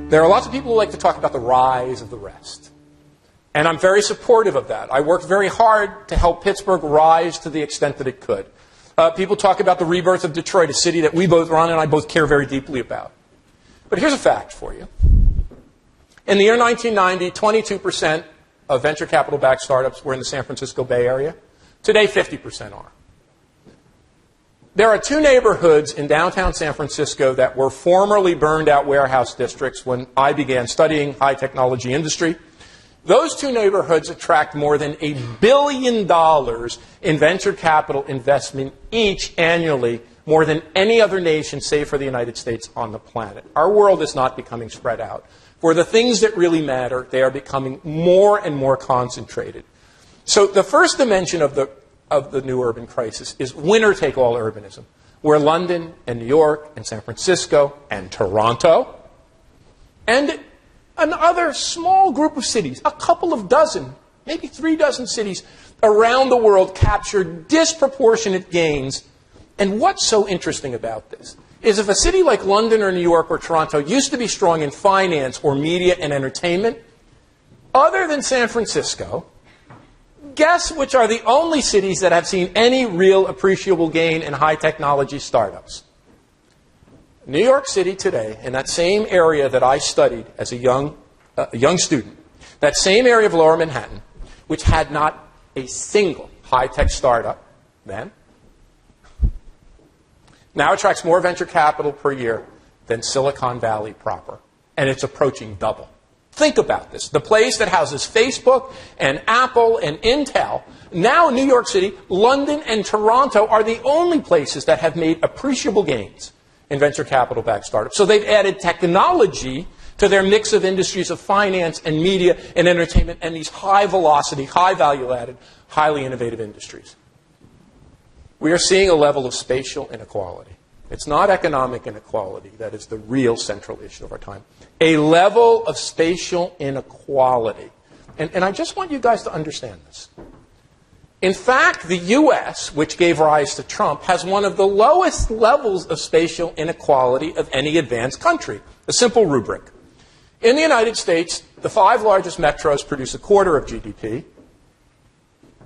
There are lots of people who like to talk about the rise of the rest. And I'm very supportive of that. I worked very hard to help Pittsburgh rise to the extent that it could. People talk about the rebirth of Detroit, a city that we both run and I both care very deeply about. But here's a fact for you. In the year 1990, 22% of venture capital-backed startups were in the San Francisco Bay Area. Today, 50% are. There are two neighborhoods in downtown San Francisco that were formerly burned-out warehouse districts when I began studying high-technology industry. Those two neighborhoods attract more than $1 billion in venture capital investment each annually, more than any other nation, save for the United States, on the planet. Our world is not becoming spread out. For the things that really matter, they are becoming more and more concentrated. So the first dimension of the new urban crisis is winner-take-all urbanism, where London and New York and San Francisco and Toronto and another small group of cities, a couple of dozen, maybe 3 dozen cities around the world capture disproportionate gains. And what's so interesting about this is if a city like London or New York or Toronto used to be strong in finance or media and entertainment, other than San Francisco, guess which are the only cities that have seen any real appreciable gain in high technology startups? New York City today, in that same area that I studied as a young student, that same area of Lower Manhattan, which had not a single high-tech startup then, now attracts more venture capital per year than Silicon Valley proper. And it's approaching double. Think about this. The place that houses Facebook and Apple and Intel, now New York City, London, and Toronto are the only places that have made appreciable gains in venture capital-backed startups. So they've added technology to their mix of industries of finance and media and entertainment and these high-velocity, high-value-added, highly innovative industries. We are seeing a level of spatial inequality. It's not economic inequality that is the real central issue of our time. A level of spatial inequality. And I just want you guys to understand this. In fact, the U.S., which gave rise to Trump, has one of the lowest levels of spatial inequality of any advanced country. A simple rubric. In the United States, the 5 largest metros produce 1/4 of GDP.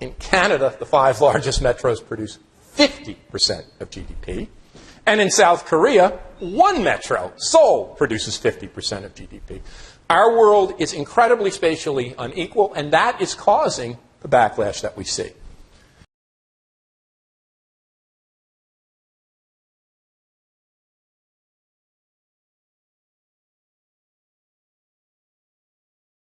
In Canada, the 5 largest metros produce 50% of GDP. And in South Korea, 1 metro, Seoul, produces 50% of GDP. Our world is incredibly spatially unequal, and that is causing the backlash that we see.